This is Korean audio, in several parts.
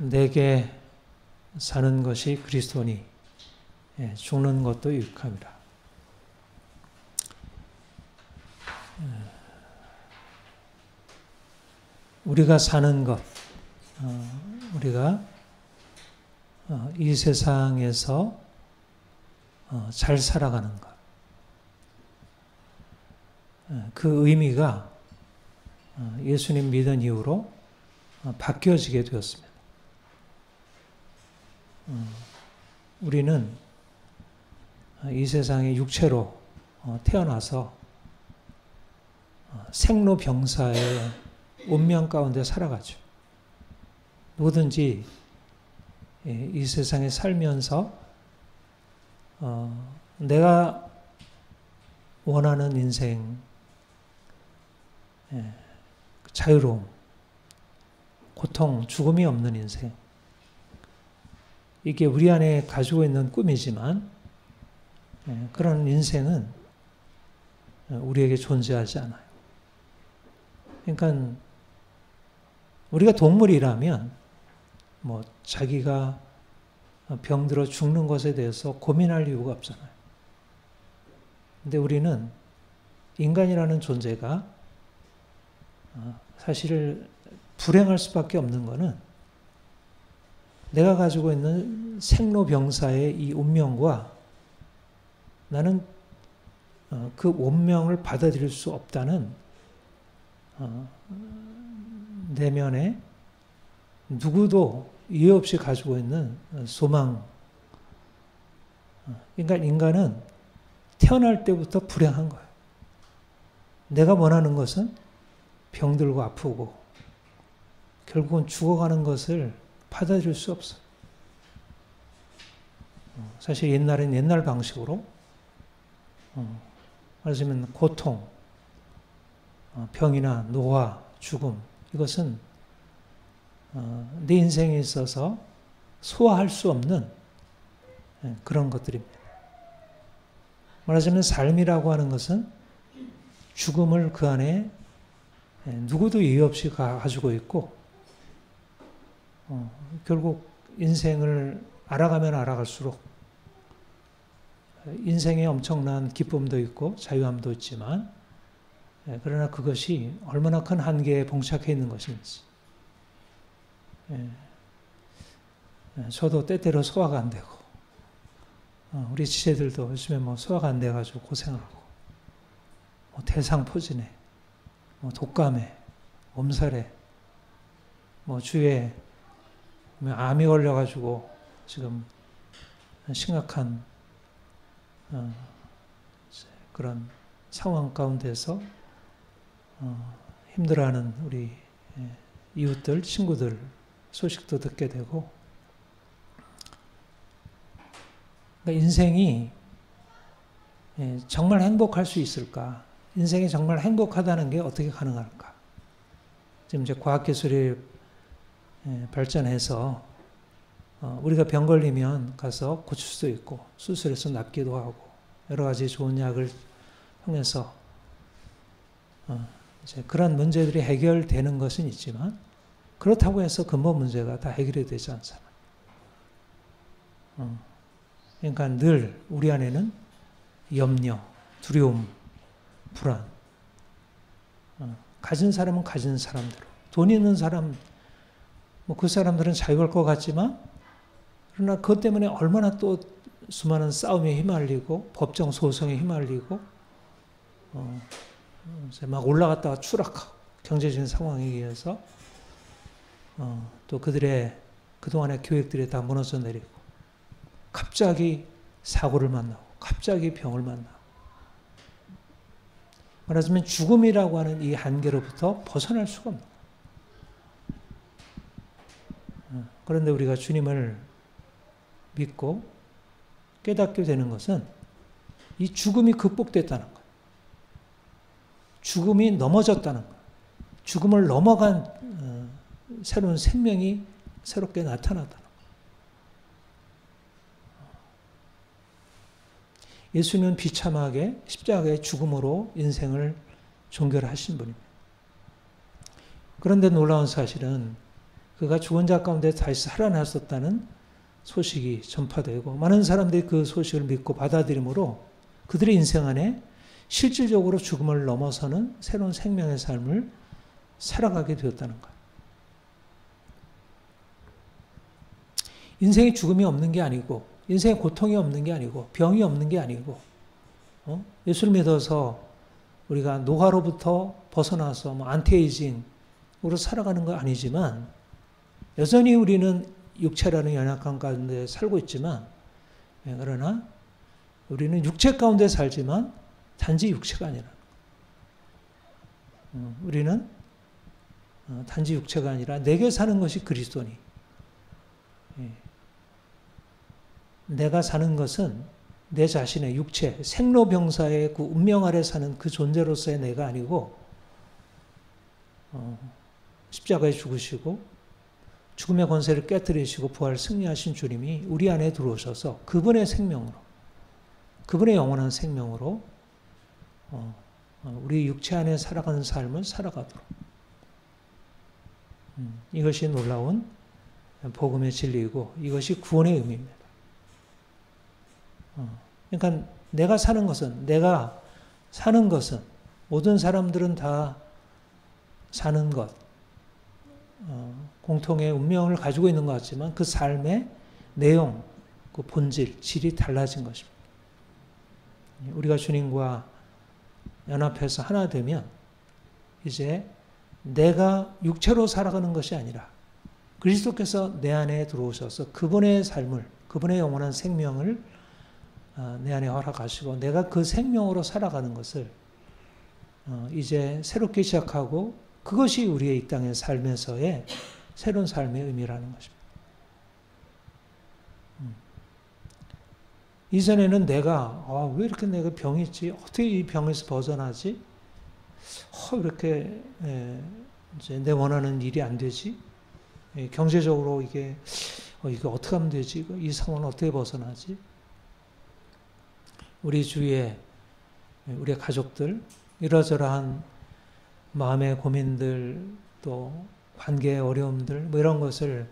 내게 사는 것이 그리스도니 죽는 것도 유익함이라. 우리가 사는 것, 우리가 이 세상에서 잘 살아가는 것, 그 의미가 예수님 믿은 이후로 바뀌어지게 되었습니다. 우리는 이 세상의 육체로 태어나서 생로병사의 운명 가운데 살아가죠. 누구든지 이 세상에 살면서 내가 원하는 인생, 자유로움, 고통, 죽음이 없는 인생, 이게 우리 안에 가지고 있는 꿈이지만 그런 인생은 우리에게 존재하지 않아요. 그러니까 우리가 동물이라면 자기가 병들어 죽는 것에 대해서 고민할 이유가 없잖아요. 근데 우리는 인간이라는 존재가 사실 불행할 수밖에 없는 것은 내가 가지고 있는 생로병사의 이 운명과 나는 그 운명을 받아들일 수 없다는 내면에 누구도 이해 없이 가지고 있는 소망. 그러니까 인간은 태어날 때부터 불행한 거예요. 내가 원하는 것은 병들고 아프고 결국은 죽어가는 것을 받아들일 수 없어요. 사실 옛날엔 옛날 방식으로 말하자면 고통, 병이나 노화, 죽음, 이것은 내 인생에 있어서 소화할 수 없는 그런 것들입니다. 말하자면 삶이라고 하는 것은 죽음을 그 안에 누구도 이의 없이 가지고 있고 결국 인생을 알아가면 알아갈수록 인생에 엄청난 기쁨도 있고 자유함도 있지만 그러나 그것이 얼마나 큰 한계에 봉착해 있는 것인지 저도 때때로 소화가 안 되고 우리 지체들도 요즘에 소화가 안 돼가지고 고생하고 대상포진에 독감에 엄살에 주위에 암이 걸려가지고 지금 심각한 그런 상황 가운데서 힘들어하는 우리 이웃들, 친구들 소식도 듣게 되고, 그러니까 인생이 정말 행복할 수 있을까? 인생이 정말 행복하다는 게 어떻게 가능할까? 지금 이제 과학기술이 발전해서 우리가 병 걸리면 가서 고칠 수도 있고 수술해서 낫기도 하고 여러 가지 좋은 약을 통해서 이제 그런 문제들이 해결되는 것은 있지만 그렇다고 해서 근본 문제가 다 해결이 되지 않잖아요. 그러니까 늘 우리 안에는 염려, 두려움, 불안. 가진 사람은 가진 사람대로, 돈 있는 사람, 그 사람들은 자유할 것 같지만 그러나 그것 때문에 얼마나 또 수많은 싸움에 휘말리고 법정 소송에 휘말리고 막 올라갔다가 추락하고 경제적인 상황에 의해서 또 그들의 그동안의 교육들이 다 무너져 내리고 갑자기 사고를 만나고 갑자기 병을 만나고 말하자면 죽음이라고 하는 이 한계로부터 벗어날 수가 없는 거예요. 그런데 우리가 주님을 믿고 깨닫게 되는 것은 이 죽음이 극복됐다는 거예요. 죽음이 넘어졌다는 거예요. 죽음을 넘어간 새로운 생명이 새롭게 나타났다는 거예요. 예수님은 비참하게 십자가의 죽음으로 인생을 종결하신 분입니다. 그런데 놀라운 사실은 그가 죽은 자 가운데 다시 살아났었다는 소식이 전파되고 많은 사람들이 그 소식을 믿고 받아들임으로 그들의 인생 안에 실질적으로 죽음을 넘어서는 새로운 생명의 삶을 살아가게 되었다는 거예요. 인생에 죽음이 없는 게 아니고 인생에 고통이 없는 게 아니고 병이 없는 게 아니고 예수를 믿어서 우리가 노화로부터 벗어나서 안티에이징으로 살아가는 건 아니지만 여전히 우리는 육체라는 연약함 가운데 살고 있지만 그러나 우리는 육체 가운데 살지만 단지 육체가 아니라 우리는 단지 육체가 아니라 내게 사는 것이 그리스도니 내가 사는 것은 내 자신의 육체, 생로병사의 그 운명 아래 사는 그 존재로서의 내가 아니고 십자가에 죽으시고 죽음의 권세를 깨뜨리시고 부활 승리하신 주님이 우리 안에 들어오셔서 그분의 생명으로 그분의 영원한 생명으로 우리 육체 안에 살아가는 삶을 살아가도록 이것이 놀라운 복음의 진리이고 이것이 구원의 의미입니다. 그러니까 내가 사는 것은 모든 사람들은 다 사는 것 공통의 운명을 가지고 있는 것 같지만 그 삶의 내용, 그 본질, 질이 달라진 것입니다. 우리가 주님과 연합해서 하나 되면 이제 내가 육체로 살아가는 것이 아니라 그리스도께서 내 안에 들어오셔서 그분의 삶을, 그분의 영원한 생명을 내 안에 허락하시고 내가 그 생명으로 살아가는 것을 이제 새롭게 시작하고 그것이 우리의 이 땅의 삶에서의 새로운 삶의 의미라는 것입니다. 이전에는 내가 왜 이렇게 내가 병이 있지? 어떻게 이 병에서 벗어나지? 이렇게 이제 내 원하는 일이 안 되지? 경제적으로 이게 어떻게 하면 되지? 이 상황은 어떻게 벗어나지? 우리 주위에 우리의 가족들 이러저러한 마음의 고민들 또 관계의 어려움들 이런 것을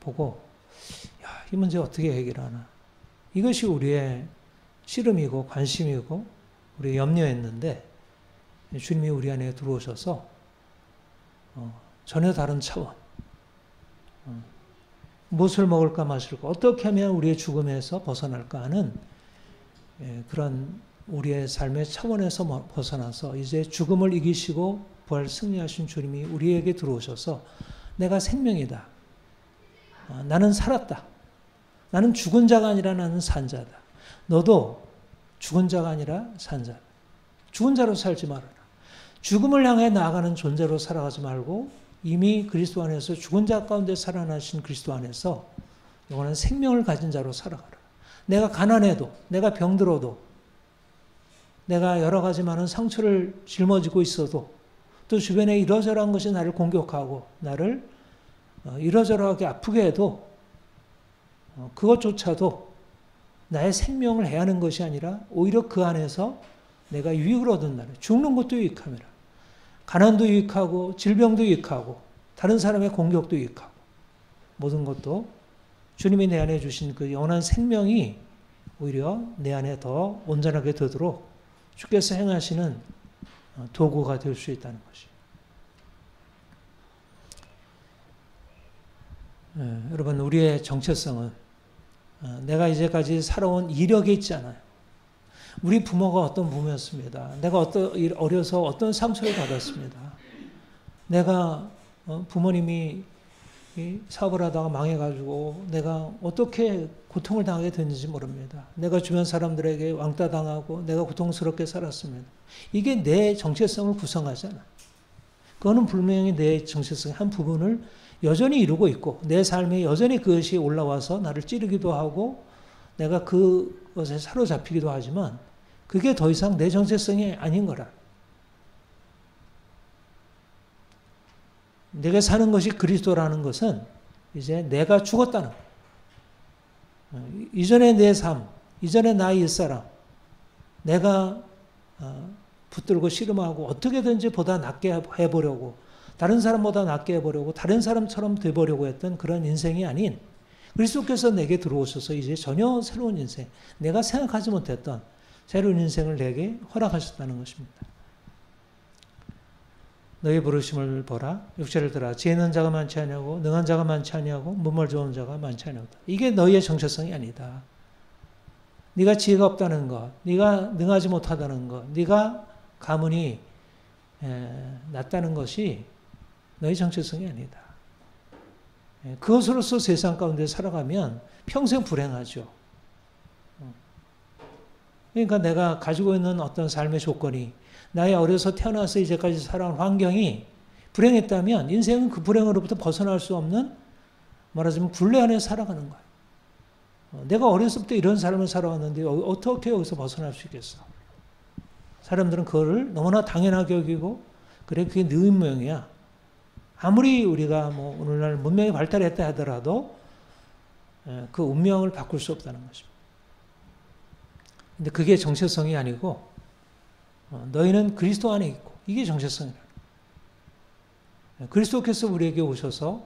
보고 이 문제 어떻게 해결하나 이것이 우리의 씨름이고 관심이고 우리의 염려였는데 주님이 우리 안에 들어오셔서 전혀 다른 차원 무엇을 먹을까 마실까 어떻게 하면 우리의 죽음에서 벗어날까 하는 그런 우리의 삶의 차원에서 벗어나서 이제 죽음을 이기시고 부활 승리하신 주님이 우리에게 들어오셔서 내가 생명이다. 나는 살았다. 나는 죽은 자가 아니라 나는 산 자다. 너도 죽은 자가 아니라 산 자다. 죽은 자로 살지 말아라. 죽음을 향해 나아가는 존재로 살아가지 말고 이미 그리스도 안에서 죽은 자 가운데 살아나신 그리스도 안에서 영원한 생명을 가진 자로 살아가라. 내가 가난해도 내가 병들어도 내가 여러 가지 많은 상처를 짊어지고 있어도 또 주변에 이러저러한 것이 나를 공격하고 나를 이러저러하게 아프게 해도 그것조차도 나의 생명을 해하는 것이 아니라 오히려 그 안에서 내가 유익을 얻는다는 죽는 것도 유익함이라. 가난도 유익하고 질병도 유익하고 다른 사람의 공격도 유익하고 모든 것도 주님이 내 안에 주신 그 영원한 생명이 오히려 내 안에 더 온전하게 되도록 주께서 행하시는 도구가 될 수 있다는 것이에요. 여러분 우리의 정체성은 내가 이제까지 살아온 이력에 있지 않아요. 우리 부모가 어떤 부모였습니다. 내가 어려서 어떤 상처를 받았습니다. 내가 부모님이 사업을 하다가 망해가지고 내가 어떻게 고통을 당하게 됐는지 모릅니다. 내가 주변 사람들에게 왕따 당하고 내가 고통스럽게 살았습니다. 이게 내 정체성을 구성하잖아. 그거는 분명히 내 정체성의 한 부분을 여전히 이루고 있고 내 삶에 여전히 그것이 올라와서 나를 찌르기도 하고 내가 그것에 사로잡히기도 하지만 그게 더 이상 내 정체성이 아닌 거라. 내가 사는 것이 그리스도라는 것은 이제 내가 죽었다는 거예요. 이전의 내 삶, 이전의 나의 옛사람, 내가 붙들고 씨름하고 어떻게든지 보다 낫게 해보려고 다른 사람보다 낫게 해보려고 다른 사람처럼 돼보려고 했던 그런 인생이 아닌 그리스도께서 내게 들어오셔서 이제 전혀 새로운 인생, 내가 생각하지 못했던 새로운 인생을 내게 허락하셨다는 것입니다. 너희 부르심을 보라. 육체를 들어 지혜 있는 자가 많지 아니하고 능한 자가 많지 아니하고 문말 좋은 자가 많지 아니하다. 이게 너희의 정체성이 아니다. 네가 지혜가 없다는 것, 네가 능하지 못하다는 것, 네가 가문이 낮다는 것이 너희 정체성이 아니다. 그것으로서 세상 가운데 살아가면 평생 불행하죠. 그러니까 내가 가지고 있는 어떤 삶의 조건이 나의 어려서 태어나서 이제까지 살아온 환경이 불행했다면 인생은 그 불행으로부터 벗어날 수 없는 말하자면 굴레 안에 살아가는 거예요. 내가 어렸을 때 이런 삶을 살아왔는데 어떻게 여기서 벗어날 수 있겠어? 사람들은 그거를 너무나 당연하게 여기고 그래 그게 네 운명이야. 아무리 우리가 뭐 오늘날 문명이 발달했다 하더라도 그 운명을 바꿀 수 없다는 것입니다. 근데 그게 정체성이 아니고 너희는 그리스도 안에 있고 이게 정체성이라. 그리스도께서 우리에게 오셔서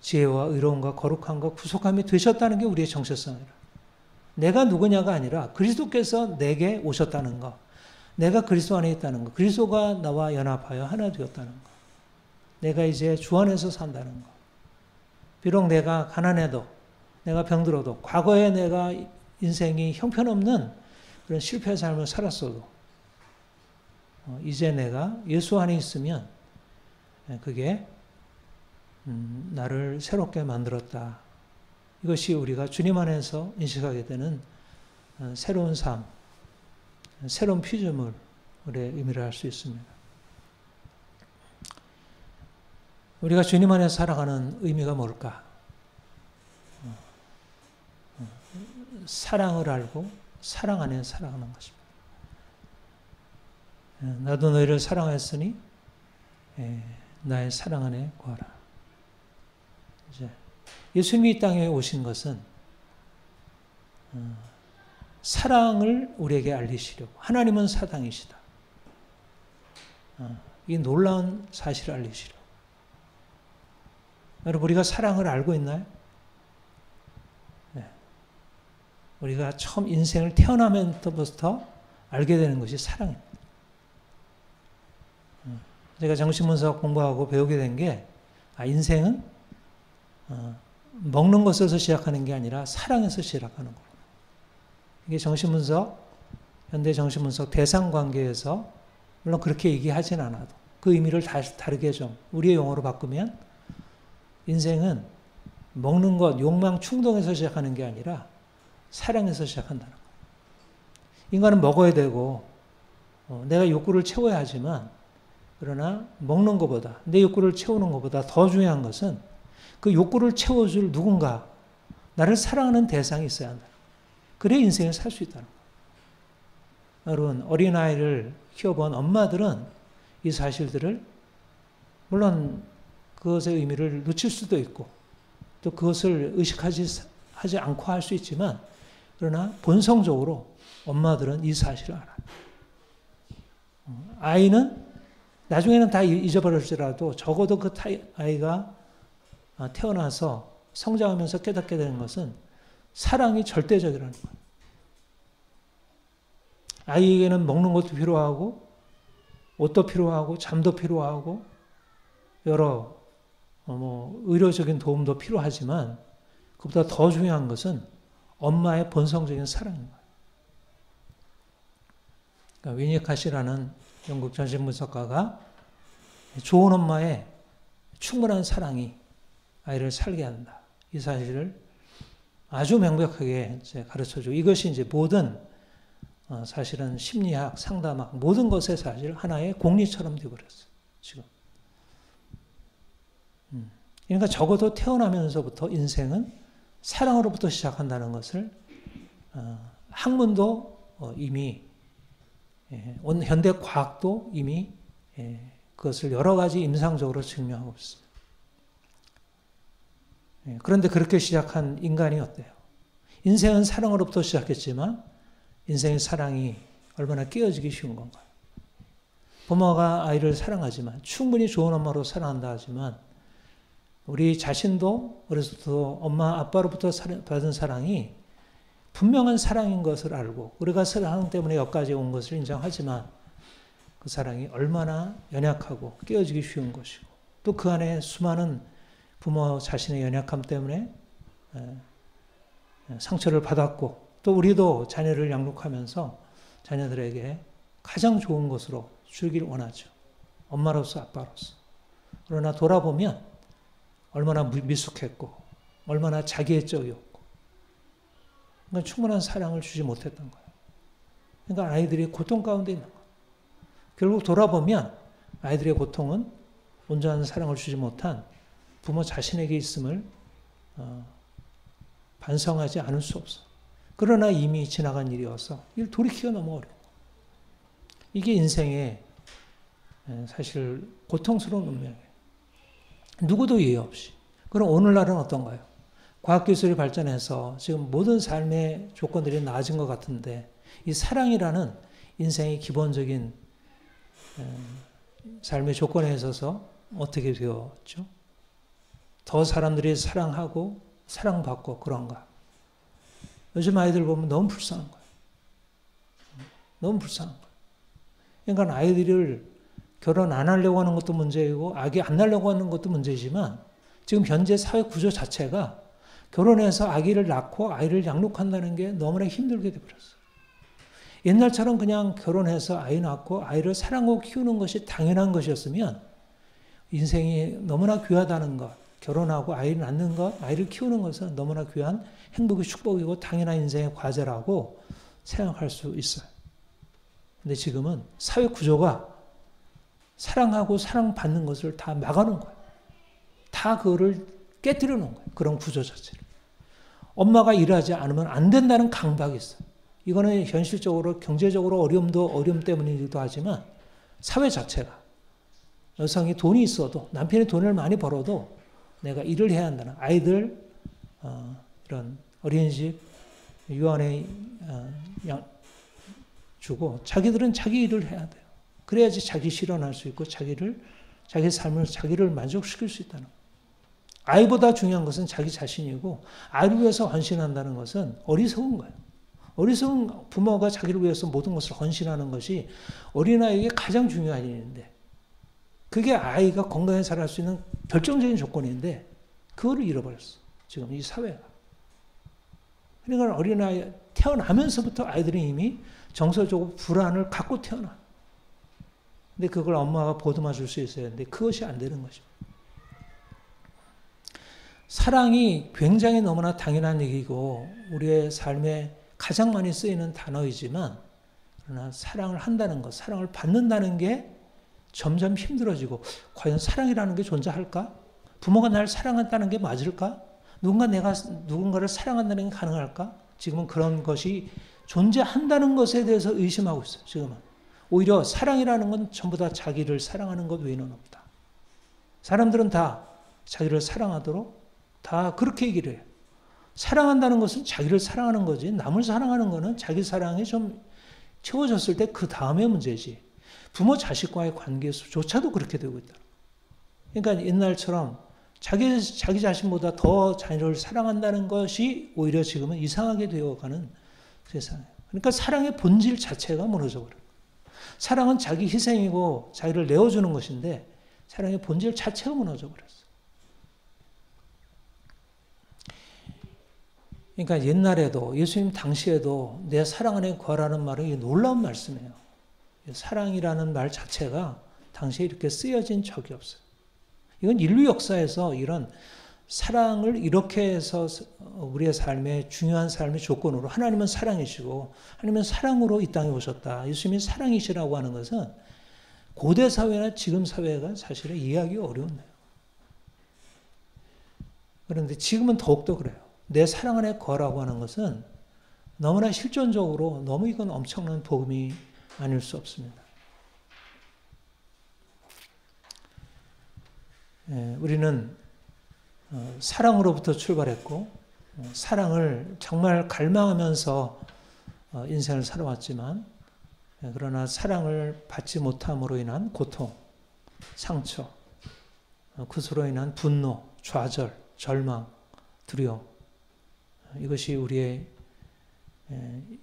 지혜와 의로움과 거룩함과 구속함이 되셨다는 게 우리의 정체성이라. 내가 누구냐가 아니라 그리스도께서 내게 오셨다는 것, 내가 그리스도 안에 있다는 것, 그리스도가 나와 연합하여 하나 되었다는 것, 내가 이제 주 안에서 산다는 것. 비록 내가 가난해도, 내가 병들어도, 과거에 내가 인생이 형편없는 그런 실패의 삶을 살았어도 이제 내가 예수 안에 있으면 그게 나를 새롭게 만들었다. 이것이 우리가 주님 안에서 인식하게 되는 새로운 삶, 새로운 피조물의 의미를 할 수 있습니다. 우리가 주님 안에서 살아가는 의미가 뭘까? 사랑을 알고 사랑 안에 살아가는 것입니다. 나도 너희를 사랑했으니 나의 사랑 안에 거하라. 이제 예수님이 이 땅에 오신 것은 사랑을 우리에게 알리시려고. 하나님은 사랑이시다. 이 놀라운 사실을 알리시려고. 여러분 우리가 사랑을 알고 있나요? 우리가 처음 인생을 태어나면서부터 알게 되는 것이 사랑입니다. 제가 정신분석 공부하고 배우게 된 게 인생은 먹는 것에서 시작하는 게 아니라 사랑에서 시작하는 거예요. 이게 정신분석, 현대 정신분석 대상관계에서 물론 그렇게 얘기하진 않아도 그 의미를 다르게 좀 우리의 용어로 바꾸면 인생은 먹는 것, 욕망, 충동에서 시작하는 게 아니라 사랑에서 시작한다는 거예요. 인간은 먹어야 되고 내가 욕구를 채워야 하지만 그러나 먹는 것보다 내 욕구를 채우는 것보다 더 중요한 것은 그 욕구를 채워줄 누군가 나를 사랑하는 대상이 있어야 한다. 그래야 인생을 살 수 있다는 거예요. 여러분 어린아이를 키워본 엄마들은 이 사실들을 물론 그것의 의미를 놓칠 수도 있고 또 그것을 의식하지 않고 할 수 있지만 그러나 본성적으로 엄마들은 이 사실을 알아요. 아이는 나중에는 다 잊어버릴지라도 적어도 그 아이가 태어나서 성장하면서 깨닫게 되는 것은 사랑이 절대적이라는 거예요. 아이에게는 먹는 것도 필요하고 옷도 필요하고 잠도 필요하고 여러 의료적인 도움도 필요하지만 그보다 더 중요한 것은 엄마의 본성적인 사랑인 거예요. 그러니까 위니카시라는 영국 정신분석가가 좋은 엄마의 충분한 사랑이 아이를 살게 한다. 이 사실을 아주 명백하게 가르쳐주고 이것이 이제 모든 사실은 심리학, 상담학 모든 것의 사실 하나의 공리처럼 되어버렸어요. 지금. 그러니까 적어도 태어나면서부터 인생은 사랑으로부터 시작한다는 것을 학문도 이미 현대 과학도 이미 그것을 여러 가지 임상적으로 증명하고 있습니다. 그런데 그렇게 시작한 인간이 어때요? 인생은 사랑으로부터 시작했지만 인생의 사랑이 얼마나 깨어지기 쉬운 건가요? 부모가 아이를 사랑하지만 충분히 좋은 엄마로 사랑한다 하지만 우리 자신도 어려서부터 엄마 아빠로부터 받은 사랑이 분명한 사랑인 것을 알고 우리가 사랑 때문에 여기까지 온 것을 인정하지만 그 사랑이 얼마나 연약하고 깨어지기 쉬운 것이고 또 그 안에 수많은 부모 자신의 연약함 때문에 상처를 받았고 또 우리도 자녀를 양육하면서 자녀들에게 가장 좋은 것으로 주길 원하죠. 엄마로서 아빠로서. 그러나 돌아보면 얼마나 미숙했고 얼마나 자기애적이었고 그러니까 충분한 사랑을 주지 못했던 거예요. 그러니까 아이들이 고통 가운데 있는 거예요. 결국 돌아보면 아이들의 고통은 온전한 사랑을 주지 못한 부모 자신에게 있음을 반성하지 않을 수 없어. 그러나 이미 지나간 일이어서 이걸 돌이키기가 너무 어려워. 이게 인생의 사실 고통스러운 운명이에요. 누구도 이해 없이. 그럼 오늘날은 어떤가요? 과학기술이 발전해서 지금 모든 삶의 조건들이 나아진 것 같은데 이 사랑이라는 인생의 기본적인 삶의 조건에 있어서 어떻게 되었죠? 더 사람들이 사랑하고 사랑받고 그런가? 요즘 아이들 보면 너무 불쌍한 거예요. 너무 불쌍한 거예요. 그러니까 아이들을 결혼 안 하려고 하는 것도 문제이고 아기 안 낳으려고 하는 것도 문제지만 지금 현재 사회 구조 자체가 결혼해서 아기를 낳고 아이를 양육한다는 게 너무나 힘들게 되어버렸어요. 옛날처럼 그냥 결혼해서 아이 낳고 아이를 사랑하고 키우는 것이 당연한 것이었으면 인생이 너무나 귀하다는 것, 결혼하고 아이를 낳는 것, 아이를 키우는 것은 너무나 귀한 행복의 축복이고 당연한 인생의 과제라고 생각할 수 있어요. 근데 지금은 사회 구조가 사랑하고 사랑받는 것을 다 막아놓은 거예요. 다 그거를 깨뜨려 놓은 거예요. 그런 구조 자체를. 엄마가 일하지 않으면 안 된다는 강박이 있어요. 이거는 현실적으로 경제적으로 어려움 때문이기도 하지만 사회 자체가 여성이 돈이 있어도 남편이 돈을 많이 벌어도 내가 일을 해야 한다는 아이들 이런 어린이집 유아원에 주고 자기들은 자기 일을 해야 돼요. 그래야지 자기 실현할 수 있고 자기 삶을 자기를 만족시킬 수 있다는 거예요. 아이보다 중요한 것은 자기 자신이고 아이를 위해서 헌신한다는 것은 어리석은 거예요. 어리석은 부모가 자기를 위해서 모든 것을 헌신하는 것이 어린아이에게 가장 중요한 일인데 그게 아이가 건강하게 자랄 수 있는 결정적인 조건인데 그거를 잃어버렸어. 지금 이 사회가. 그러니까 어린아이 태어나면서부터 아이들은 이미 정서적으로 불안을 갖고 태어나. 근데 그걸 엄마가 보듬어 줄 수 있어야 하는데 그것이 안 되는 것입니다. 사랑이 굉장히 너무나 당연한 얘기고 우리의 삶에 가장 많이 쓰이는 단어이지만 그러나 사랑을 한다는 것, 사랑을 받는다는 게 점점 힘들어지고 과연 사랑이라는 게 존재할까? 부모가 날 사랑한다는 게 맞을까? 내가 누군가를 사랑한다는 게 가능할까? 지금은 그런 것이 존재한다는 것에 대해서 의심하고 있어요. 지금은. 오히려 사랑이라는 건 전부 다 자기를 사랑하는 것 외에는 없다. 사람들은 다 자기를 사랑하도록 다 그렇게 얘기를 해요. 사랑한다는 것은 자기를 사랑하는 거지 남을 사랑하는 거는 자기 사랑이 좀 채워졌을 때 그 다음의 문제지. 부모 자식과의 관계에서조차도 그렇게 되고 있다. 그러니까 옛날처럼 자기 자신보다 더 자녀를 사랑한다는 것이 오히려 지금은 이상하게 되어가는 세상이에요. 그러니까 사랑의 본질 자체가 무너져 버려요. 사랑은 자기 희생이고 자기를 내어주는 것인데 사랑의 본질 자체가 무너져 버렸어요. 그러니까 옛날에도 예수님 당시에도 내 사랑 안에 거하라는 말은 놀라운 말씀이에요. 사랑이라는 말 자체가 당시에 이렇게 쓰여진 적이 없어요. 이건 인류 역사에서 이런 사랑을 이렇게 해서 우리의 삶의 중요한 삶의 조건으로 하나님은 사랑이시고 하나님은 사랑으로 이 땅에 오셨다. 예수님이 사랑이시라고 하는 것은 고대 사회나 지금 사회가 사실은 이해하기 어려운데요. 그런데 지금은 더욱더 그래요. 내 사랑 안에 거하라고 하는 것은 너무나 실존적으로 너무 이건 엄청난 복음이 아닐 수 없습니다. 우리는 사랑으로부터 출발했고 사랑을 정말 갈망하면서 인생을 살아왔지만 그러나 사랑을 받지 못함으로 인한 고통, 상처, 그것으로 인한 분노, 좌절, 절망, 두려움, 이것이 우리의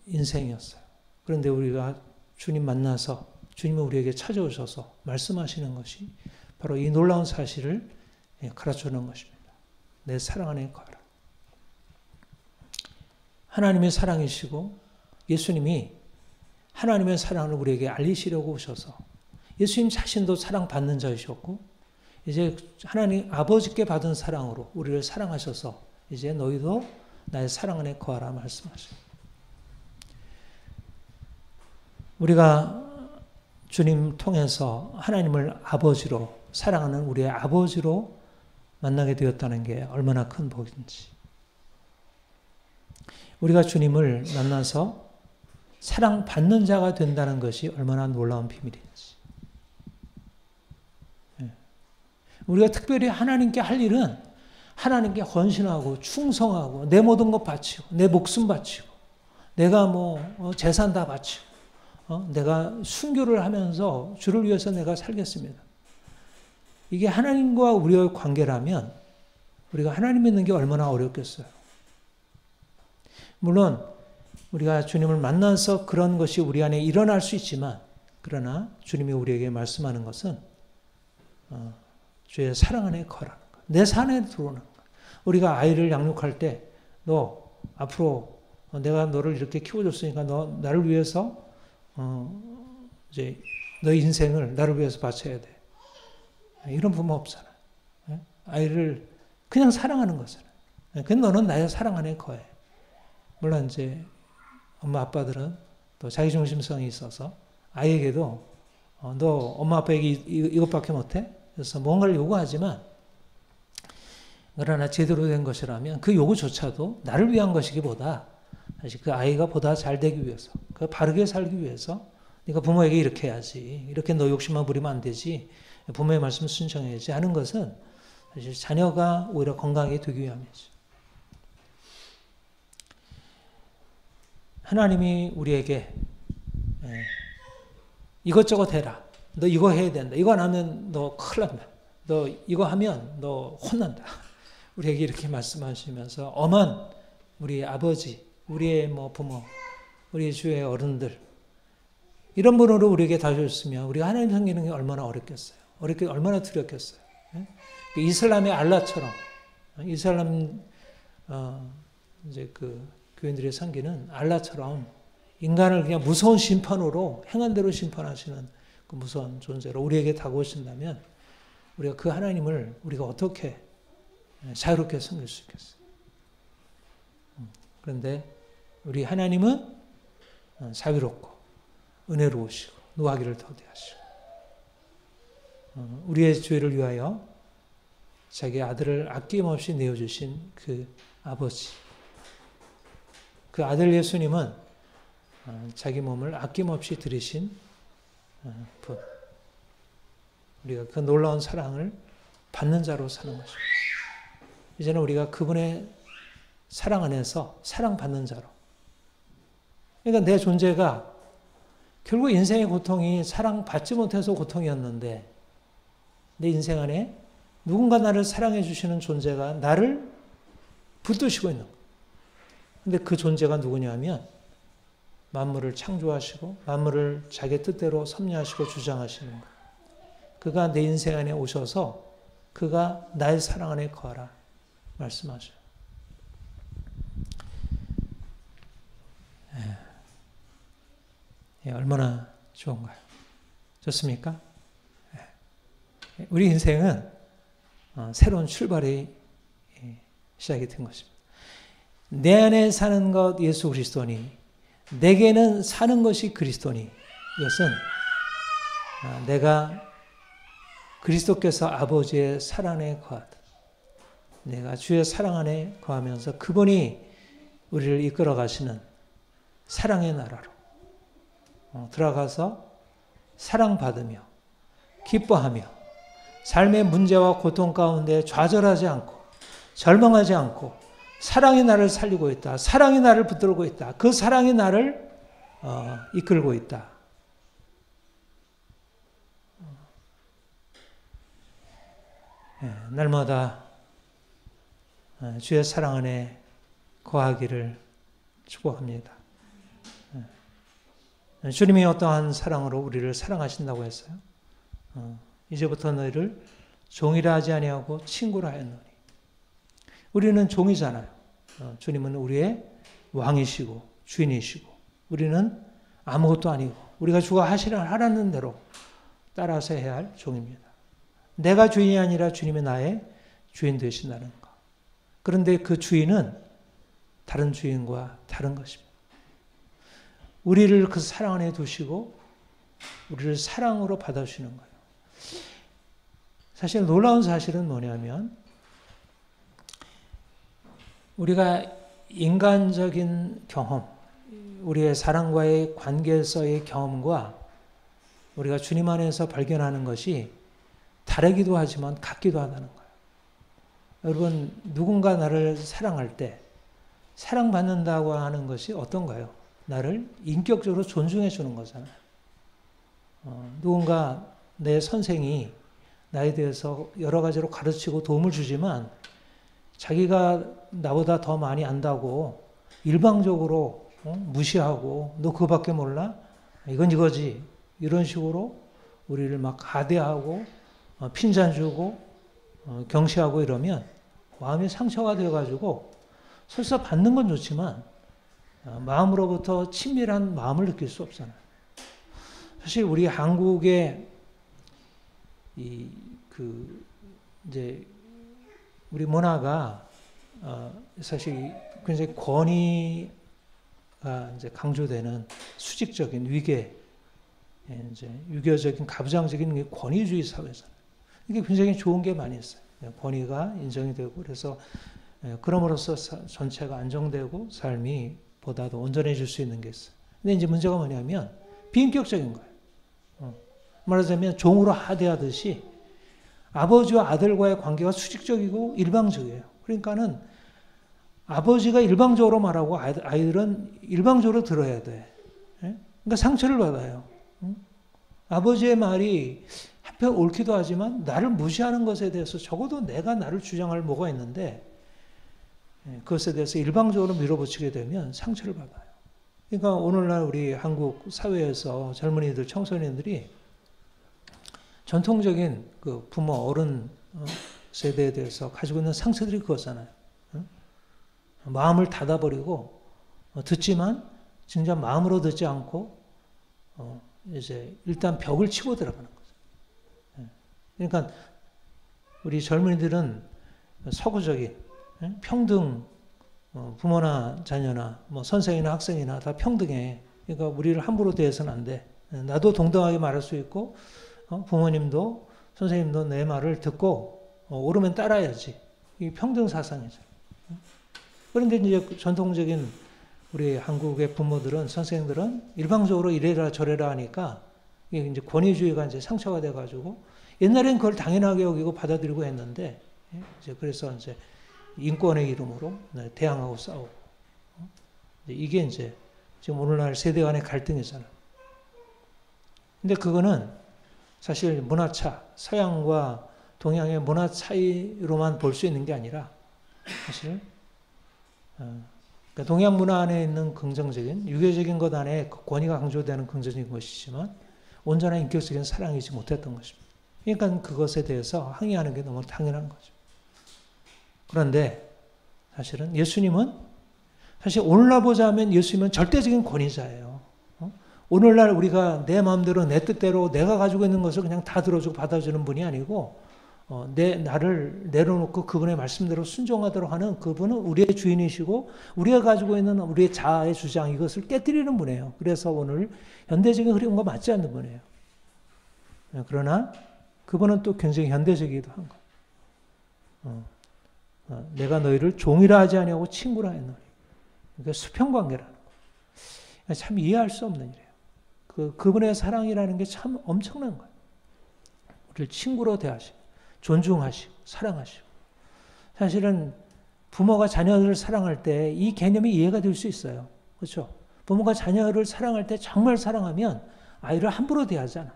인생이었어요. 그런데 우리가 주님 만나서 주님이 우리에게 찾아오셔서 말씀하시는 것이 바로 이 놀라운 사실을 가르쳐주는 것입니다. 내 사랑 안에 거하라. 하나님의 사랑이시고 예수님이 하나님의 사랑을 우리에게 알리시려고 오셔서 예수님 자신도 사랑받는 자이셨고 이제 하나님 아버지께 받은 사랑으로 우리를 사랑하셔서 이제 너희도 나의 사랑 안에 거하라 말씀하셔요. 우리가 주님 통해서 하나님을 아버지로 사랑하는 우리의 아버지로 만나게 되었다는 게 얼마나 큰 복인지. 우리가 주님을 만나서 사랑받는 자가 된다는 것이 얼마나 놀라운 비밀인지. 우리가 특별히 하나님께 할 일은 하나님께 헌신하고 충성하고 내 모든 것 바치고 내 목숨 바치고 내가 재산 다 바치고 내가 순교를 하면서 주를 위해서 내가 살겠습니다. 이게 하나님과 우리의 관계라면 우리가 하나님 믿는 게 얼마나 어렵겠어요. 물론 우리가 주님을 만나서 그런 것이 우리 안에 일어날 수 있지만 그러나 주님이 우리에게 말씀하는 것은 주의 사랑 안에 거라는 것. 내 산에 들어오는 것. 우리가 아이를 양육할 때 너 앞으로 내가 너를 이렇게 키워줬으니까 너 나를 위해서 이제 너 인생을 나를 위해서 바쳐야 돼. 이런 부모 없잖아. 아이를 그냥 사랑하는 거잖아. 근데 너는 나의 사랑 안에 거해. 물론 이제 엄마 아빠들은 또 자기중심성이 있어서 아이에게도 너 엄마 아빠에게 이것밖에 못해? 그래서 뭔가를 요구하지만 그러나 제대로 된 것이라면 그 요구조차도 나를 위한 것이기보다 사실 그 아이가 보다 잘 되기 위해서 그 바르게 살기 위해서 네가 부모에게 이렇게 해야지 이렇게 너 욕심만 부리면 안 되지 부모의 말씀 순종해야지 하는 것은 사실 자녀가 오히려 건강하게 되기 위함이죠. 하나님이 우리에게 이것저것 해라. 너 이거 해야 된다. 이거 안 하면 너 큰일 난다. 너 이거 하면 너 혼난다. 우리에게 이렇게 말씀하시면서 엄한 우리 아버지, 우리의 부모, 우리 주의 어른들 이런 분으로 우리에게 다가오셨으면 우리가 하나님 섬기는 게 얼마나 어렵겠어요. 얼마나 두렵겠어요. 이슬람의 알라처럼 이슬람 이제 그 교인들의 섬기는 알라처럼 인간을 그냥 무서운 심판으로 행한 대로 심판하시는 그 무서운 존재로 우리에게 다가오신다면 우리가 그 하나님을 우리가 어떻게 자유롭게 섬길 수 있겠어요. 그런데 우리 하나님은 자유롭고 은혜로우시고 노하기를 더디하시고 우리의 죄를 위하여 자기 아들을 아낌없이 내어주신 그 아버지 그 아들 예수님은 자기 몸을 아낌없이 들이신 분 우리가 그 놀라운 사랑을 받는 자로 사는 것입니다. 이제는 우리가 그분의 사랑 안에서 사랑받는 자로 그러니까 내 존재가 결국 인생의 고통이 사랑받지 못해서 고통이었는데 내 인생 안에 누군가 나를 사랑해 주시는 존재가 나를 붙드시고 있는 거예요. 근데 그 존재가 누구냐면 만물을 창조하시고 만물을 자기 뜻대로 섭리하시고 주장하시는 거예요. 그가 내 인생 안에 오셔서 그가 나의 사랑 안에 거하라 말씀하셔요. 얼마나 좋은가요? 좋습니까? 우리 인생은 새로운 출발이 시작이 된 것입니다. 내 안에 사는 것 예수 그리스도니 내게는 사는 것이 그리스도니 이것은 내가 그리스도께서 아버지의 사랑 안에 거하듯 내가 주의 사랑 안에 거하면서 그분이 우리를 이끌어 가시는 사랑의 나라로 들어가서 사랑받으며 기뻐하며 삶의 문제와 고통 가운데 좌절하지 않고 절망하지 않고 사랑이 나를 살리고 있다. 사랑이 나를 붙들고 있다. 그 사랑이 나를 이끌고 있다. 날마다 주의 사랑 안에 거하기를 축복합니다. 주님이 어떠한 사랑으로 우리를 사랑하신다고 했어요? 이제부터 너희를 종이라 하지 아니하고 친구라 하였노니. 우리는 종이잖아요. 주님은 우리의 왕이시고 주인이시고 우리는 아무것도 아니고 우리가 주가 하라는 대로 따라서 해야 할 종입니다. 내가 주인이 아니라 주님이 나의 주인 되신다는 것. 그런데 그 주인은 다른 주인과 다른 것입니다. 우리를 그 사랑 안에 두시고 우리를 사랑으로 받아주시는 거예요. 사실 놀라운 사실은 뭐냐면 우리가 인간적인 경험, 우리의 사랑과의 관계에서의 경험과 우리가 주님 안에서 발견하는 것이 다르기도 하지만 같기도 하다는 거예요. 여러분, 누군가 나를 사랑할 때 사랑받는다고 하는 것이 어떤가요? 나를 인격적으로 존중해 주는 거잖아요. 누군가 내 선생이 나에 대해서 여러 가지로 가르치고 도움을 주지만 자기가 나보다 더 많이 안다고 일방적으로 무시하고 너 그거밖에 몰라? 이건 이거지. 이런 식으로 우리를 막 하대하고 핀잔 주고 경시하고 이러면 마음이 상처가 되어가지고 설사 받는 건 좋지만 마음으로부터 친밀한 마음을 느낄 수 없잖아요. 사실 우리 한국의 이제 우리 문화가 사실 굉장히 권위가 이제 강조되는 수직적인 위계, 이제 유교적인 가부장적인 권위주의 사회잖아요. 이게 굉장히 좋은 게 많이 있어요. 권위가 인정이 되고 그래서 그럼으로써 전체가 안정되고 삶이 보다도 온전해질 수 있는 게 있어요. 근데 이제 문제가 뭐냐면 비인격적인 거예요. 말하자면 종으로 하대하듯이 아버지와 아들과의 관계가 수직적이고 일방적이에요. 그러니까는 아버지가 일방적으로 말하고 아이들은 일방적으로 들어야 돼. 그러니까 상처를 받아요. 아버지의 말이 한편 옳기도 하지만 나를 무시하는 것에 대해서 적어도 내가 나를 주장할 뭐가 있는데 그것에 대해서 일방적으로 밀어붙이게 되면 상처를 받아요. 그러니까 오늘날 우리 한국 사회에서 젊은이들, 청소년들이 전통적인 그 부모, 어른 세대에 대해서 가지고 있는 상처들이 그거잖아요. 마음을 닫아버리고 듣지만 진짜 마음으로 듣지 않고 이제 일단 벽을 치고 들어가는 거죠. 그러니까 우리 젊은이들은 서구적인 평등, 부모나 자녀나 뭐 선생이나 학생이나 다 평등해. 그러니까 우리를 함부로 대해서는 안 돼. 나도 동등하게 말할 수 있고 부모님도 선생님도 내 말을 듣고 옳으면 따라야지. 이게 평등 사상이죠. 그런데 이제 전통적인 우리 한국의 부모들은 선생님들은 일방적으로 이래라 저래라 하니까 이게 이제 권위주의가 이제 상처가 돼가지고 옛날엔 그걸 당연하게 여기고 받아들이고 했는데 이제 그래서 이제 인권의 이름으로 대항하고 싸우고 이게 이제 지금 오늘날 세대 간의 갈등이잖아요. 근데 그거는 사실 문화차, 서양과 동양의 문화 차이로만 볼 수 있는 게 아니라 사실 그러니까 동양 문화 안에 있는 긍정적인 유교적인 것 안에 권위가 강조되는 긍정적인 것이지만 온전한 인격적인 사랑이지 못했던 것입니다. 그러니까 그것에 대해서 항의하는 게 너무 당연한 거죠. 그런데 사실은 예수님은 사실 오늘날 보자면 예수님은 절대적인 권위자예요. 오늘날 우리가 내 마음대로 내 뜻대로 내가 가지고 있는 것을 그냥 다 들어주고 받아주는 분이 아니고 나를 내려놓고 그분의 말씀대로 순종하도록 하는 그분은 우리의 주인이시고 우리가 가지고 있는 우리의 자아의 주장 이것을 깨뜨리는 분이에요. 그래서 오늘 현대적인 흐름과 맞지 않는 분이에요. 그러나 그분은 또 굉장히 현대적이기도 한 거예요. 내가 너희를 종이라 하지 아니하고 친구라 했노니. 그러니까 수평관계라는 거예요. 참 이해할 수 없는 일이에요. 그분의 사랑이라는 게 참 엄청난 거예요. 우리를 친구로 대하시고 존중하시고 사랑하시고. 사실은 부모가 자녀를 사랑할 때 이 개념이 이해가 될 수 있어요. 그렇죠? 부모가 자녀를 사랑할 때 정말 사랑하면 아이를 함부로 대하지 않아요.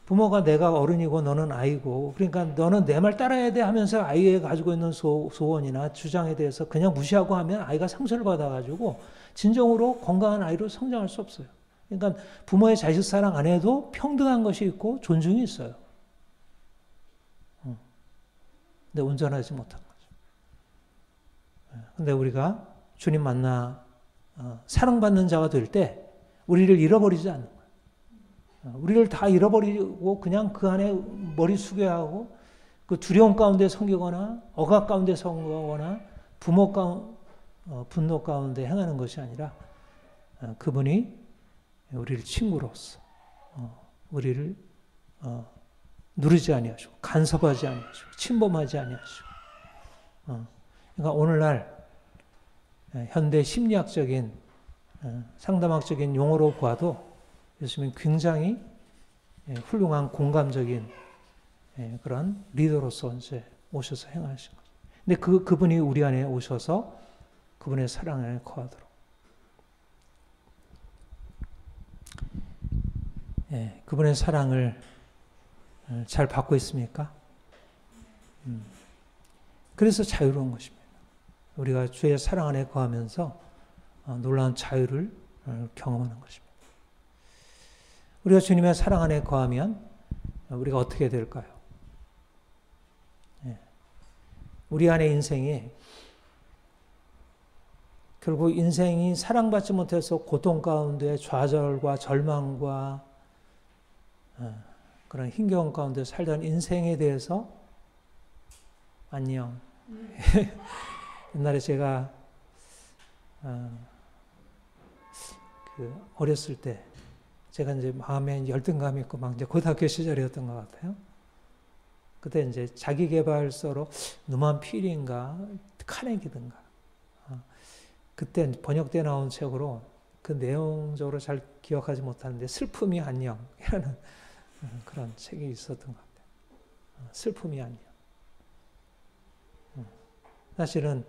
부모가 내가 어른이고 너는 아이고, 그러니까 너는 내 말 따라야 돼 하면서 아이가 가지고 있는 소원이나 주장에 대해서 그냥 무시하고 하면 아이가 상처를 받아가지고 진정으로 건강한 아이로 성장할 수 없어요. 그러니까 부모의 자식 사랑 안에도 평등한 것이 있고 존중이 있어요. 근데 온전하지 못한 거죠. 근데 우리가 주님 만나 사랑받는 자가 될 때 우리를 잃어버리지 않는 거예요. 우리를 다 잃어버리고 그냥 그 안에 머리 숙여야 하고 그 두려움 가운데 섬기거나 억압 가운데 섬기거나 분노 가운데 행하는 것이 아니라 그분이 우리를 친구로서 우리를 누르지 아니하시고 간섭하지 아니하시고 침범하지 아니하시고 그러니까 오늘날 현대 심리학적인 상담학적인 용어로 봐도 예수님은 굉장히 훌륭한 공감적인 그런 리더로서 이제 오셔서 행하신 거죠. 근데 그분이 우리 안에 오셔서 그분의 사랑 안에 거하도록 그분의 사랑을 잘 받고 있습니까? 그래서 자유로운 것입니다. 우리가 주의 사랑 안에 거하면서 놀라운 자유를 경험하는 것입니다. 우리가 주님의 사랑 안에 거하면 우리가 어떻게 될까요? 우리 안의 인생이 결국 인생이 사랑받지 못해서 고통 가운데 좌절과 절망과 그런 힘겨움 가운데 살던 인생에 대해서 안녕. 옛날에 제가 어렸을 때 제가 이제 마음에 열등감이 있고 막 이제 고등학교 시절이었던 것 같아요. 그때 이제 자기계발서로 누만 필인가 카네기든가 그때 번역돼 나온 책으로 그 내용적으로 잘 기억하지 못하는데 슬픔이 안녕이라는 그런 책이 있었던 것 같아요. 슬픔이 안녕. 사실은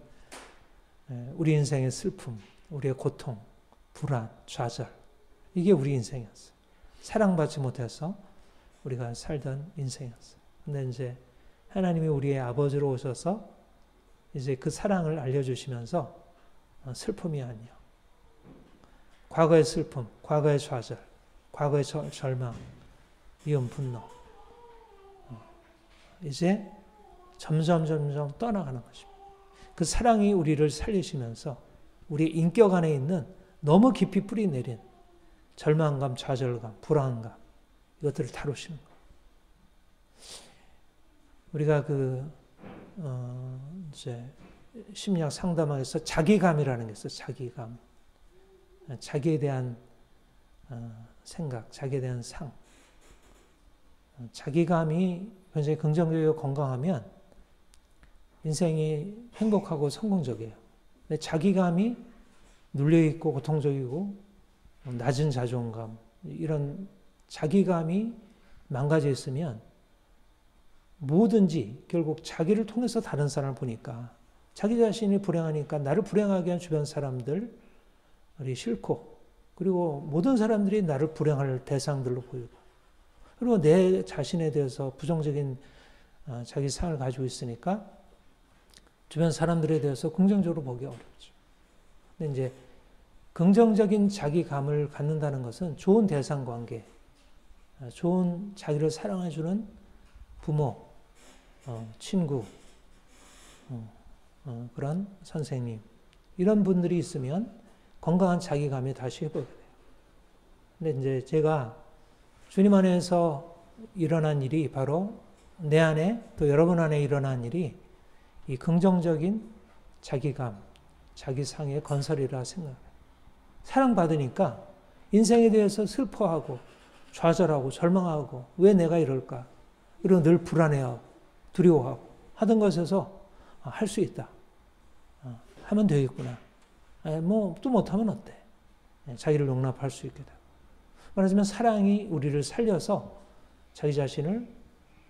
우리 인생의 슬픔, 우리의 고통, 불안, 좌절 이게 우리 인생이었어요. 사랑받지 못해서 우리가 살던 인생이었어요. 근데 이제 하나님이 우리의 아버지로 오셔서 이제 그 사랑을 알려주시면서 슬픔이 아니야. 과거의 슬픔, 과거의 좌절, 과거의 절망, 미움, 분노. 이제 점점 떠나가는 것입니다. 그 사랑이 우리를 살리시면서 우리 인격 안에 있는 너무 깊이 뿌리 내린 절망감, 좌절감, 불안감 이것들을 다루시는 거예요. 우리가 이제 심리학 상담학에서 자기감이라는 게 있어요. 자기감. 자기에 대한 생각, 자기에 대한 상. 자기감이 굉장히 긍정적이고 건강하면 인생이 행복하고 성공적이에요. 근데 자기감이 눌려있고 고통적이고 낮은 자존감, 이런 자기감이 망가져 있으면 뭐든지 결국 자기를 통해서 다른 사람을 보니까 자기 자신이 불행하니까 나를 불행하게 한 주변 사람들이 싫고 그리고 모든 사람들이 나를 불행할 대상들로 보이고 그리고 내 자신에 대해서 부정적인 자기 상을 가지고 있으니까 주변 사람들에 대해서 긍정적으로 보기 어렵죠. 근데 이제 긍정적인 자기감을 갖는다는 것은 좋은 대상관계, 좋은 자기를 사랑해주는 부모, 친구, 그런 선생님 이런 분들이 있으면 건강한 자기감이 다시 회복이 돼요. 근데 이제 제가 주님 안에서 일어난 일이 바로 내 안에 또 여러분 안에 일어난 일이 이 긍정적인 자기감, 자기상의 건설이라 생각해요. 사랑받으니까 인생에 대해서 슬퍼하고 좌절하고 절망하고 왜 내가 이럴까? 이런 늘 불안해하고 두려워하고 하던 것에서 할 수 있다. 하면 되겠구나. 뭐 또 못하면 어때? 자기를 용납할 수 있게 되고. 말하자면 사랑이 우리를 살려서 자기 자신을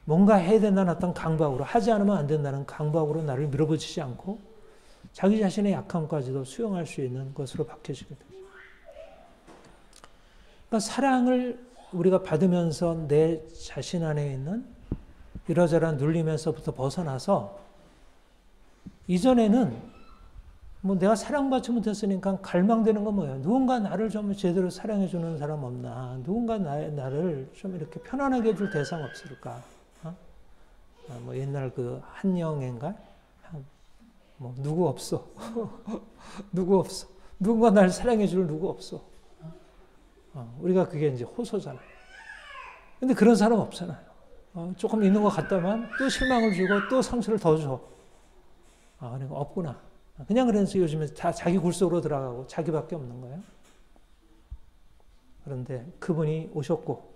뭔가 해야 된다는 어떤 강박으로 하지 않으면 안 된다는 강박으로 나를 밀어붙이지 않고 자기 자신의 약함까지도 수용할 수 있는 것으로 바뀌어지게 됩니다. 그러니까 사랑을 우리가 받으면서 내 자신 안에 있는 이러저러한 눌림에서부터 벗어나서 이전에는 뭐 내가 사랑받지 못했으니까 갈망되는 건 뭐예요? 누군가 나를 좀 제대로 사랑해주는 사람 없나? 누군가 나를 좀 이렇게 편안하게 해줄 대상 없을까? 뭐 옛날 그 한영애인가? 뭐 누구 없어. 누구 없어. 누군가 날 사랑해줄 누구 없어. 우리가 그게 이제 호소잖아요. 근데 그런 사람 없잖아요. 조금 있는 것 같다만 또 실망을 주고 또 상처를 더 줘. 그러니까 없구나. 그냥 그래서 요즘에 다 자기 굴 속으로 들어가고 자기밖에 없는 거예요. 그런데 그분이 오셨고,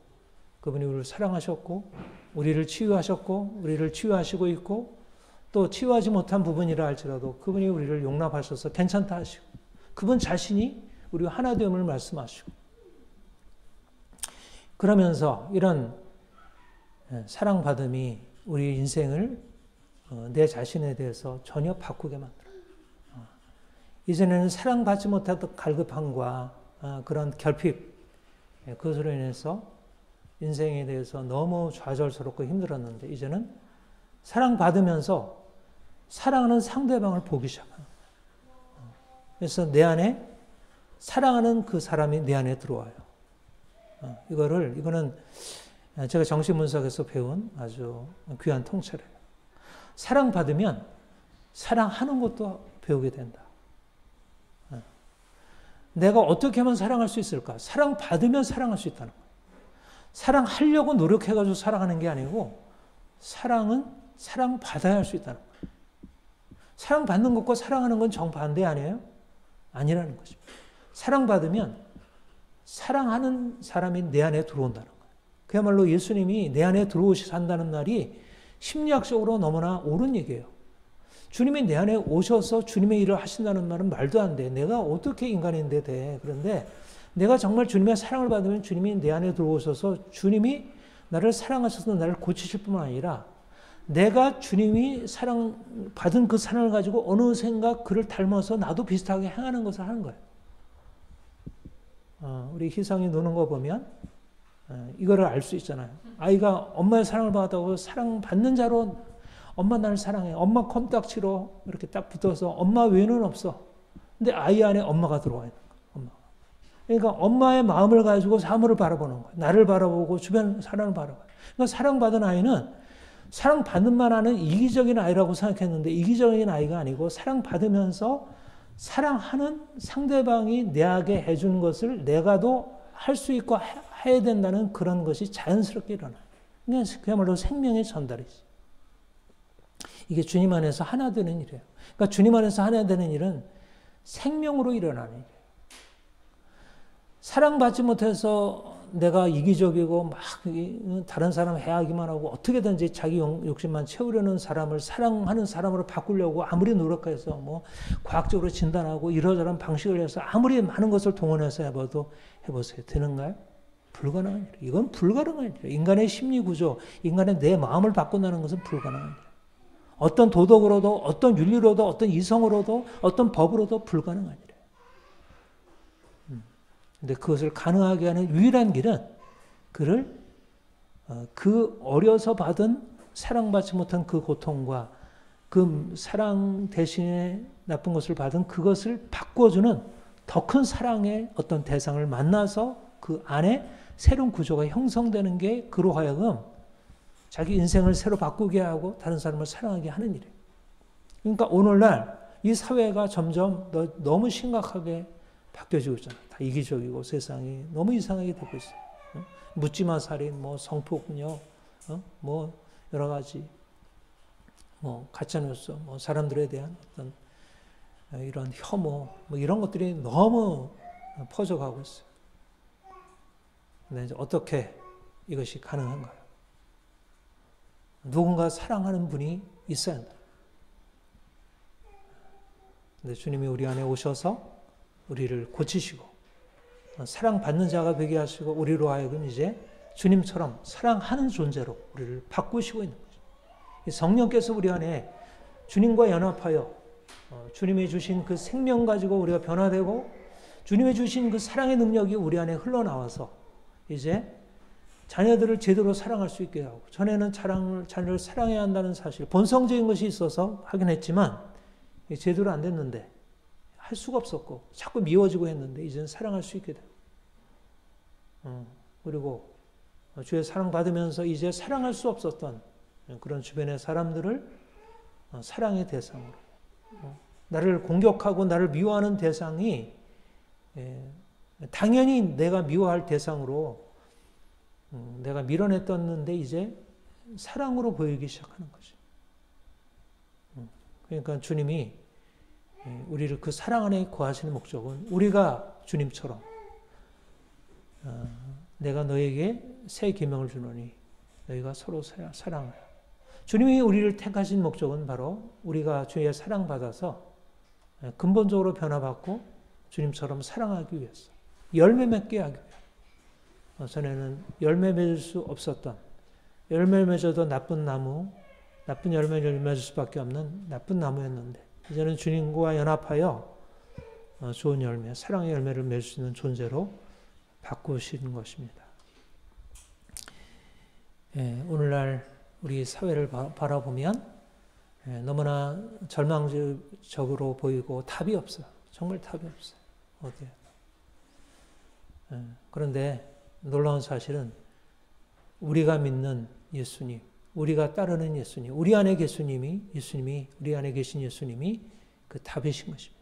그분이 우리를 사랑하셨고, 우리를 치유하셨고, 우리를 치유하시고 있고, 또 치유하지 못한 부분이라 할지라도 그분이 우리를 용납하셔서 괜찮다 하시고, 그분 자신이 우리와 하나됨을 말씀하시고, 그러면서 이런 사랑받음이 우리 인생을 내 자신에 대해서 전혀 바꾸게 만들어요. 이전에는 사랑받지 못했던 갈급함과 그런 결핍, 그것으로 인해서 인생에 대해서 너무 좌절스럽고 힘들었는데 이제는 사랑받으면서 사랑하는 상대방을 보기 시작합니다. 그래서 내 안에 사랑하는 그 사람이 내 안에 들어와요. 이거는 제가 정신분석에서 배운 아주 귀한 통찰이에요. 사랑받으면 사랑하는 것도 배우게 된다. 내가 어떻게 하면 사랑할 수 있을까? 사랑받으면 사랑할 수 있다는 거예요. 사랑하려고 노력해가지고 사랑하는 게 아니고 사랑은 사랑받아야 할 수 있다는 거예요. 사랑받는 것과 사랑하는 건 정반대 아니에요? 아니라는 것입니다. 사랑받으면 사랑하는 사람이 내 안에 들어온다는 거예요. 그야말로 예수님이 내 안에 들어오신다는 말이 심리학적으로 너무나 옳은 얘기예요. 주님이 내 안에 오셔서 주님의 일을 하신다는 말은 말도 안 돼. 내가 어떻게 인간인데 돼. 그런데 내가 정말 주님의 사랑을 받으면 주님이 내 안에 들어오셔서 주님이 나를 사랑하셔서 나를 고치실 뿐만 아니라 내가 주님이 받은 그 사랑을 가지고 어느샌가 그를 닮아서 나도 비슷하게 행하는 것을 하는 거예요. 우리 희성이 노는 거 보면 이거를 알 수 있잖아요. 아이가 엄마의 사랑을 받았다고 사랑받는 자로 엄마 나를 사랑해. 엄마 껌딱지로 이렇게 딱 붙어서 엄마 외에는 없어. 근데 아이 안에 엄마가 들어와 있는 거야. 엄마. 그러니까 엄마의 마음을 가지고 사물을 바라보는 거야. 나를 바라보고 주변 사람을 바라봐요. 그러니까 사랑받은 아이는 사랑받는만 하는 이기적인 아이라고 생각했는데 이기적인 아이가 아니고 사랑받으면서 사랑하는 상대방이 내게 해주는 것을 내가도 할 수 있고 해야 된다는 그런 것이 자연스럽게 일어나요. 그야말로 생명의 전달이지. 이게 주님 안에서 하나 되는 일이에요. 그러니까 주님 안에서 하나 되는 일은 생명으로 일어나는 일이에요. 사랑받지 못해서 내가 이기적이고 막 다른 사람 해하기만 하고 어떻게든지 자기 욕심만 채우려는 사람을 사랑하는 사람으로 바꾸려고 아무리 노력해서 뭐 과학적으로 진단하고 이러저런 방식을 해서 아무리 많은 것을 동원해서 해보세요. 되는가요? 불가능한 일이에요. 이건 불가능한 일이에요. 인간의 심리 구조, 인간의 내 마음을 바꾼다는 것은 불가능한 일이에요. 어떤 도덕으로도, 어떤 윤리로도, 어떤 이성으로도, 어떤 법으로도 불가능한 일이에요. 근데 그것을 가능하게 하는 유일한 길은 그를 그 어려서 받은 사랑받지 못한 그 고통과 그 사랑 대신에 나쁜 것을 받은 그것을 바꿔주는 더 큰 사랑의 어떤 대상을 만나서 그 안에 새로운 구조가 형성되는 게 그로 하여금 자기 인생을 새로 바꾸게 하고 다른 사람을 사랑하게 하는 일이에요. 그러니까 오늘날 이 사회가 점점 너무 심각하게 바뀌어지고 있잖아요. 다 이기적이고 세상이 너무 이상하게 되고 있어요. 묻지마 살인, 뭐 성폭력, 뭐 여러 가지, 뭐 가짜뉴스, 뭐 사람들에 대한 어떤 이런 혐오, 뭐 이런 것들이 너무 퍼져가고 있어요. 근데 이제 어떻게 이것이 가능한가요? 누군가 사랑하는 분이 있어야 한다. 근데 주님이 우리 안에 오셔서 우리를 고치시고 사랑받는 자가 되게 하시고 우리로 하여금 이제 주님처럼 사랑하는 존재로 우리를 바꾸시고 있는 거죠. 성령께서 우리 안에 주님과 연합하여 주님이 주신 그 생명 가지고 우리가 변화되고 주님이 주신 그 사랑의 능력이 우리 안에 흘러나와서 이제 자녀들을 제대로 사랑할 수 있게 하고, 전에는 자녀를 사랑해야 한다는 사실, 본성적인 것이 있어서 하긴 했지만 제대로 안 됐는데, 할 수가 없었고 자꾸 미워지고 했는데 이제는 사랑할 수 있게 되고, 그리고 주의 사랑받으면서 이제 사랑할 수 없었던 그런 주변의 사람들을 사랑의 대상으로, 나를 공격하고 나를 미워하는 대상이 당연히 내가 미워할 대상으로 내가 밀어냈었는데 이제 사랑으로 보이기 시작하는 거죠. 그러니까 주님이 우리를 그 사랑 안에 거하시는 목적은, 우리가 주님처럼 내가 너에게 새 계명을 주노니 너희가 서로 사랑하라. 주님이 우리를 택하신 목적은 바로 우리가 주의 사랑받아서 근본적으로 변화받고 주님처럼 사랑하기 위해서, 열매 맺게 하기 위해서. 전에는 열매 맺을 수 없었던, 열매 맺어도 나쁜 열매를 맺을 수밖에 없는 나쁜 나무였는데, 이제는 주님과 연합하여 좋은 열매, 사랑의 열매를 맺을 수 있는 존재로 바꾸시는 것입니다. 오늘날 우리 사회를 바라보면 너무나 절망적으로 보이고 답이 없어요. 정말 답이 없어요. 어디에? 그런데 놀라운 사실은 우리가 믿는 예수님, 우리가 따르는 예수님, 우리 안에 우리 안에 계신 예수님이 그 답이신 것입니다.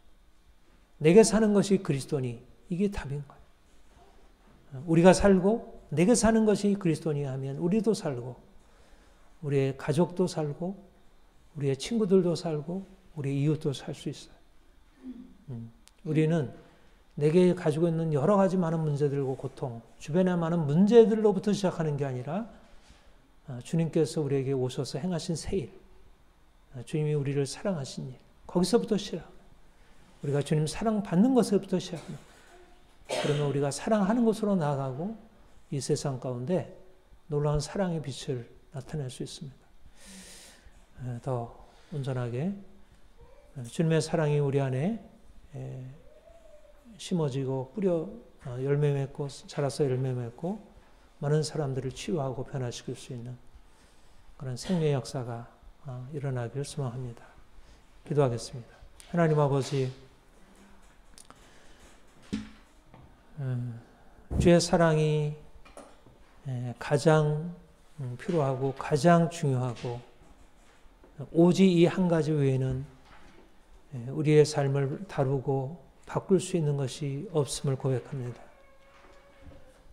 내게 사는 것이 그리스도니 이게 답인 거예요. 우리가 살고 내게 사는 것이 그리스도니 하면 우리도 살고, 우리의 가족도 살고, 우리의 친구들도 살고, 우리의 이웃도 살 수 있어요. 우리는 내게 가지고 있는 여러 가지 많은 문제들과 고통, 주변의 많은 문제들로부터 시작하는 게 아니라 주님께서 우리에게 오셔서 행하신 새 일, 주님이 우리를 사랑하신 일, 거기서부터 시작. 우리가 주님 사랑받는 것에부터 시작합니다. 그러면 우리가 사랑하는 곳으로 나아가고 이 세상 가운데 놀라운 사랑의 빛을 나타낼 수 있습니다. 더 온전하게 주님의 사랑이 우리 안에 심어지고 열매 맺고 자라서 열매 맺고 많은 사람들을 치유하고 변화시킬 수 있는 그런 생명의 역사가 일어나길 소망합니다. 기도하겠습니다. 하나님 아버지, 주의 사랑이 가장 필요하고 가장 중요하고, 오직 이 한 가지 외에는 우리의 삶을 다루고 바꿀 수 있는 것이 없음을 고백합니다.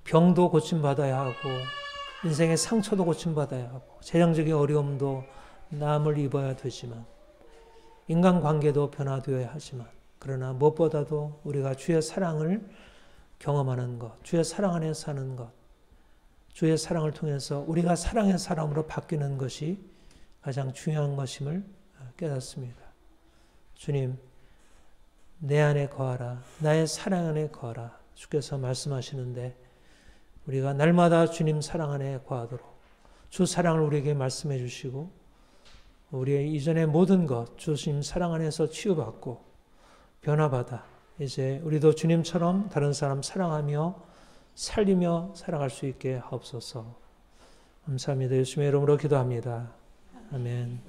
병도 고침받아야 하고, 인생의 상처도 고침받아야 하고, 재정적인 어려움도 남을 입어야 되지만, 인간관계도 변화되어야 하지만, 그러나 무엇보다도 우리가 주의 사랑을 경험하는 것, 주의 사랑 안에 사는 것, 주의 사랑을 통해서 우리가 사랑의 사람으로 바뀌는 것이 가장 중요한 것임을 깨닫습니다. 주님, 내 안에 거하라, 나의 사랑 안에 거하라 주께서 말씀하시는데, 우리가 날마다 주님 사랑 안에 거하도록 주 사랑을 우리에게 말씀해 주시고, 우리의 이전의 모든 것 주님 사랑 안에서 치유받고 변화받아 이제 우리도 주님처럼 다른 사람 사랑하며 살리며 살아갈 수 있게 하옵소서. 감사합니다. 예수님의 이름으로 기도합니다. 아멘.